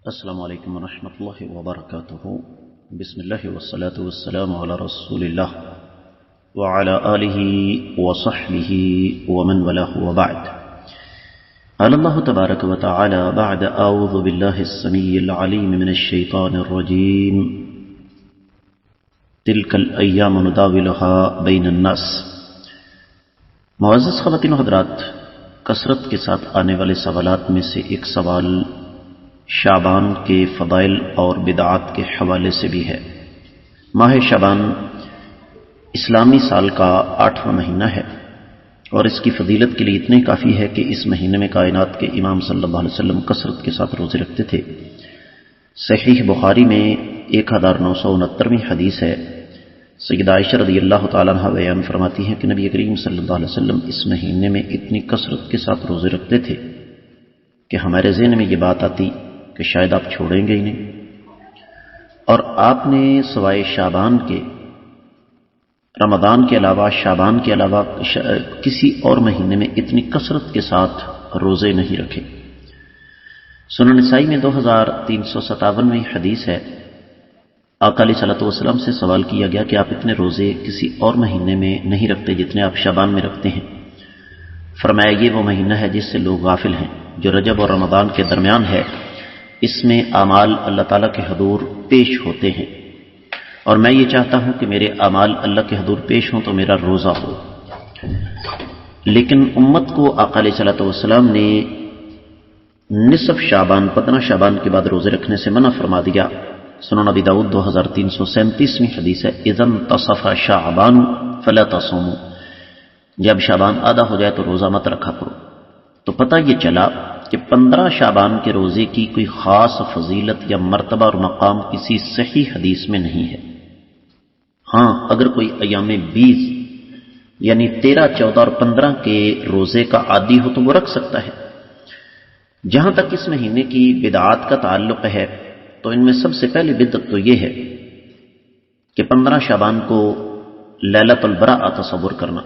السلام علیکم ورحمۃ اللہ وبرکاتہ۔ بسم اللہ والصلاة والسلام علی رسول اللہ وعلی آلہ وصحبہ ومن والاه وبعد۔ قال اللہ تبارک وتعالی بعد اعوذ باللہ السمیع العلیم من الشیطان الرجیم تلک الایام نداولها بین الناس۔ معزز خواتین و حضرات، کثرت کے ساتھ آنے والے سوالات میں سے ایک سوال شعبان کے فضائل اور بدعات کے حوالے سے بھی ہے۔ ماہ شعبان اسلامی سال کا 8واں مہینہ ہے اور اس کی فضیلت کے لیے اتنے کافی ہے کہ اس مہینے میں کائنات کے امام صلی اللہ علیہ وسلم کثرت کے ساتھ روزے رکھتے تھے۔ صحیح بخاری میں 1969ویں حدیث ہے۔ سیدہ عائشہ رضی اللہ تعالیٰ عنہ بیان فرماتی ہیں کہ نبی کریم صلی اللہ علیہ وسلم اس مہینے میں اتنی کثرت کے ساتھ روزے رکھتے تھے کہ ہمارے ذہن میں یہ بات آتی کہ شاید آپ چھوڑیں گے ہی نہیں۔ اور آپ نے سوائے شعبان کے، رمضان کے علاوہ، شعبان کے علاوہ کسی اور مہینے میں اتنی کثرت کے ساتھ روزے نہیں رکھے۔ سنن نسائی میں 2357ویں حدیث ہے۔ آقا علیہ صلاۃ والسلام سے سوال کیا گیا کہ آپ اتنے روزے کسی اور مہینے میں نہیں رکھتے جتنے آپ شعبان میں رکھتے ہیں۔ فرمایا یہ وہ مہینہ ہے جس سے لوگ غافل ہیں، جو رجب اور رمضان کے درمیان ہے۔ اس میں اعمال اللہ تعالیٰ کے حضور پیش ہوتے ہیں، اور میں یہ چاہتا ہوں کہ میرے اعمال اللہ کے حضور پیش ہوں تو میرا روزہ ہو۔ لیکن امت کو آقا علیہ صلاۃ والسلام نے نصف شعبان، 15 شعبان کے بعد روزے رکھنے سے منع فرما دیا۔ سنن ابی داؤد 2337ویں حدیث ہے، اذا انتصف شعبان فلا تصوموا، جب شعبان آدھا ہو جائے تو روزہ مت رکھا کرو۔ تو پتہ یہ چلا کہ 15 شعبان کے روزے کی کوئی خاص فضیلت یا مرتبہ اور مقام کسی صحیح حدیث میں نہیں ہے۔ ہاں، اگر کوئی ایام 20 یعنی 13، 14 اور 15 کے روزے کا عادی ہو تو وہ رکھ سکتا ہے۔ جہاں تک اس مہینے کی بدعات کا تعلق ہے تو ان میں سب سے پہلی بدعت تو یہ ہے کہ 15 شعبان کو لیلۃ البراء تصور کرنا۔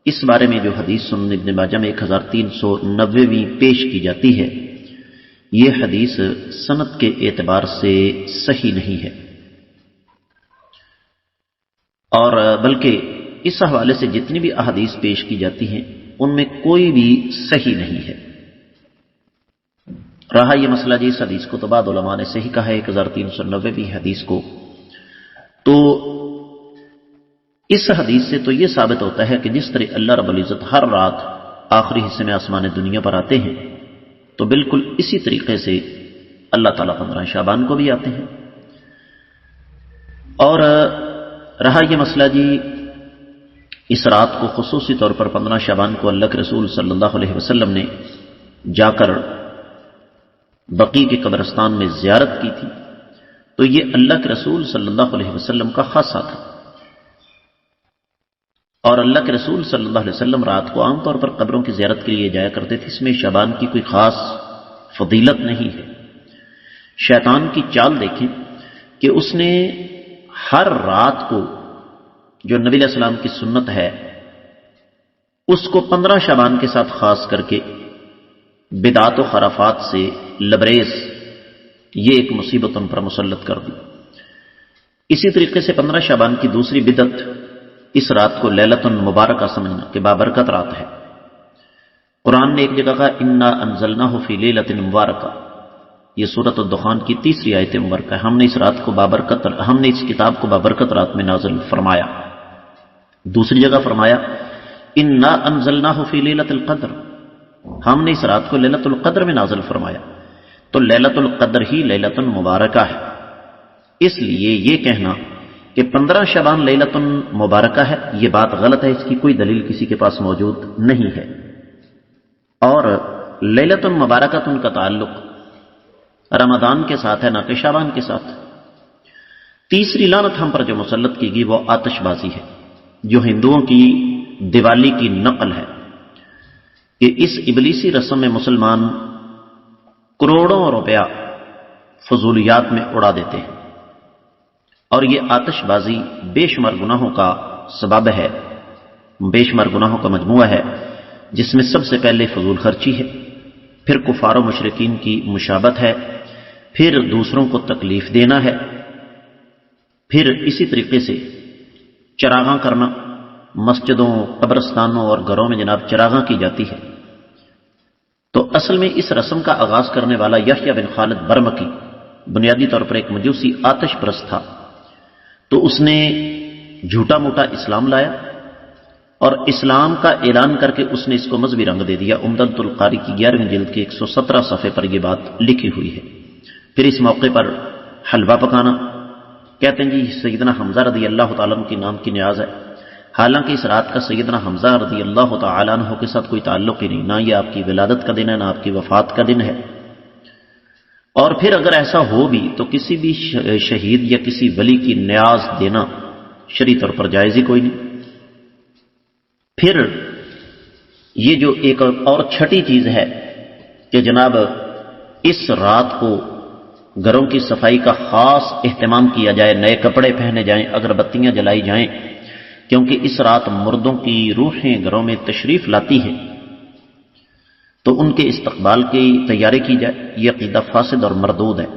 اس بارے میں جو حدیث سنن ابن ماجہ میں 1390ویں پیش کی جاتی ہے، یہ حدیث سند کے اعتبار سے صحیح نہیں ہے، اور بلکہ اس حوالے سے جتنی بھی احادیث پیش کی جاتی ہیں ان میں کوئی بھی صحیح نہیں ہے۔ رہا یہ مسئلہ جی اس حدیث کو تو بعد علماء نے صحیح کہا ہے 1390ویں حدیث کو، تو اس حدیث سے تو یہ ثابت ہوتا ہے کہ جس طرح اللہ رب العزت ہر رات آخری حصے میں آسمان دنیا پر آتے ہیں، تو بالکل اسی طریقے سے اللہ تعالیٰ 15 شعبان کو بھی آتے ہیں۔ اور رہا یہ مسئلہ جی اس رات کو خصوصی طور پر 15 شعبان کو اللہ کے رسول صلی اللہ علیہ وسلم نے جا کر بقیع کے قبرستان میں زیارت کی تھی، تو یہ اللہ کے رسول صلی اللہ علیہ وسلم کا خاصہ تھا، اور اللہ کے رسول صلی اللہ علیہ وسلم رات کو عام طور پر قبروں کی زیارت کے لیے جایا کرتے تھے۔ اس میں شعبان کی کوئی خاص فضیلت نہیں ہے۔ شیطان کی چال دیکھیں کہ اس نے ہر رات کو جو نبی علیہ السلام کی سنت ہے اس کو 15 شعبان کے ساتھ خاص کر کے بدعات و خرافات سے لبریز یہ ایک مصیبت ان پر مسلط کر دی۔ اسی طریقے سے 15 شعبان کی دوسری بدعت اس رات کو لیلۃ مبارکہ سمجھنا کہ بابرکت رات ہے۔ قرآن نے ایک جگہ کہا انا انزلناہ فی لیلۃ مبارکہ، یہ سورۃ الدخان کی 3 آیت مبارکہ ہے۔ ہم نے اس کتاب کو بابرکت رات میں نازل فرمایا۔ دوسری جگہ فرمایا انا انزلناہ فی لیلۃ القدر، ہم نے اس رات کو لیلۃ القدر میں نازل فرمایا۔ تو لیلۃ القدر ہی لیلۃ مبارکہ ہے۔ اس لیے یہ کہنا کہ 15 شعبان لیلۃ مبارکہ ہے، یہ بات غلط ہے، اس کی کوئی دلیل کسی کے پاس موجود نہیں ہے۔ اور لیلۃ مبارکہ کا تعلق رمضان کے ساتھ ہے، نہ کہ شعبان کے ساتھ۔ تیسری لعنت ہم پر جو مسلط کی گئی وہ آتش بازی ہے، جو ہندوؤں کی دیوالی کی نقل ہے کہ اس ابلیسی رسم میں مسلمان کروڑوں روپیہ فضولیات میں اڑا دیتے ہیں، اور یہ آتش بازی بے شمار گناہوں کا سبب ہے، بے شمار گناہوں کا مجموعہ ہے، جس میں سب سے پہلے فضول خرچی ہے، پھر کفار و مشرکین کی مشابہت ہے، پھر دوسروں کو تکلیف دینا ہے، پھر اسی طریقے سے چراغاں کرنا، مسجدوں، قبرستانوں اور گھروں میں جناب چراغاں کی جاتی ہے۔ تو اصل میں اس رسم کا آغاز کرنے والا یحییٰ بن خالد برمکی بنیادی طور پر ایک مجوسی آتش پرست تھا، تو اس نے جھوٹا موٹا اسلام لایا اور اسلام کا اعلان کر کے اس نے اس کو مذہبی رنگ دے دیا۔ عمدۃ القاری کی 11ویں جلد کے 117 صفحے پر یہ بات لکھی ہوئی ہے۔ پھر اس موقع پر حلوہ پکانا، کہتے ہیں جی سیدنا حمزہ رضی اللہ تعالیٰ عنہ کے نام کی نیاز ہے، حالانکہ اس رات کا سیدنا حمزہ رضی اللہ تعالیٰ عنہ کے ساتھ کوئی تعلق ہی نہیں، نہ یہ آپ کی ولادت کا دن ہے نہ آپ کی وفات کا دن ہے۔ اور پھر اگر ایسا ہو بھی تو کسی بھی شہید یا کسی ولی کی نیاز دینا شرعی طور پر جائز ہی کوئی نہیں۔ پھر یہ جو ایک اور چھٹی چیز ہے کہ جناب اس رات کو گھروں کی صفائی کا خاص اہتمام کیا جائے، نئے کپڑے پہنے جائیں، اگربتیاں جلائی جائیں، کیونکہ اس رات مردوں کی روحیں گھروں میں تشریف لاتی ہیں، تو ان کے استقبال کی تیاری کی جائے۔ یہ عقیدہ فاسد اور مردود ہے،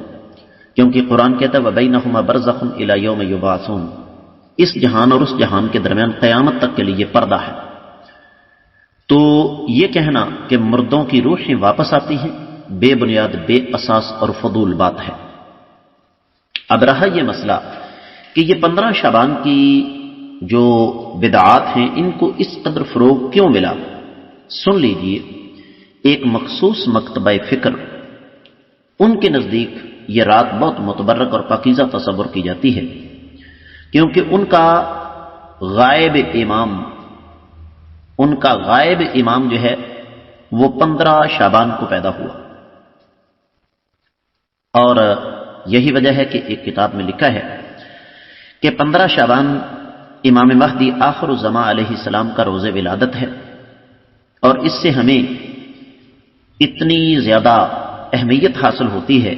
کیونکہ قرآن کہتا ہے وَبَيْنَهُمَا بَرْزَخٌ إِلَى يَوْمِ يُبْعَثُونَ، اس جہان اور اس جہان کے درمیان قیامت تک کے لیے پردہ ہے۔ تو یہ کہنا کہ مردوں کی روحیں واپس آتی ہیں بے بنیاد، بے اساس اور فضول بات ہے۔ اب رہا یہ مسئلہ کہ یہ 15 شعبان کی جو بدعات ہیں ان کو اس قدر فروغ کیوں ملا؟ سن لیجئے، ایک مخصوص مکتبہ فکر، ان کے نزدیک یہ رات بہت متبرک اور پاکیزہ تصور کی جاتی ہے، کیونکہ ان کا غائب امام جو ہے وہ 15 شعبان کو پیدا ہوا، اور یہی وجہ ہے کہ ایک کتاب میں لکھا ہے کہ 15 شعبان امام مہدی آخر الزمان علیہ السلام کا روز ولادت ہے، اور اس سے ہمیں اتنی زیادہ اہمیت حاصل ہوتی ہے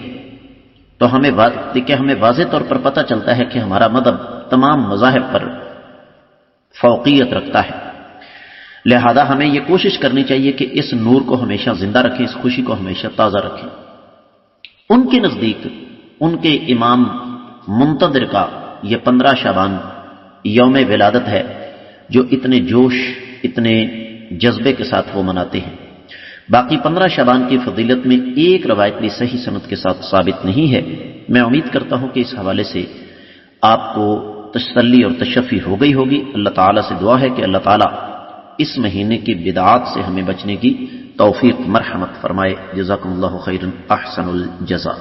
تو ہمیں واضح طور پر پتہ چلتا ہے کہ ہمارا مذہب تمام مذاہب پر فوقیت رکھتا ہے۔ لہذا ہمیں یہ کوشش کرنی چاہیے کہ اس نور کو ہمیشہ زندہ رکھیں، اس خوشی کو ہمیشہ تازہ رکھیں۔ ان کے نزدیک ان کے امام منتظر کا یہ 15 شعبان یوم ولادت ہے جو اتنے جوش، اتنے جذبے کے ساتھ وہ مناتے ہیں۔ باقی 15 شعبان کی فضیلت میں ایک روایت بھی صحیح سند کے ساتھ ثابت نہیں ہے۔ میں امید کرتا ہوں کہ اس حوالے سے آپ کو تسلی اور تشفی ہو گئی ہوگی۔ اللہ تعالیٰ سے دعا ہے کہ اللہ تعالیٰ اس مہینے کی بدعات سے ہمیں بچنے کی توفیق مرحمت فرمائے۔ جزاکم اللہ خیرا، احسن الجزاء۔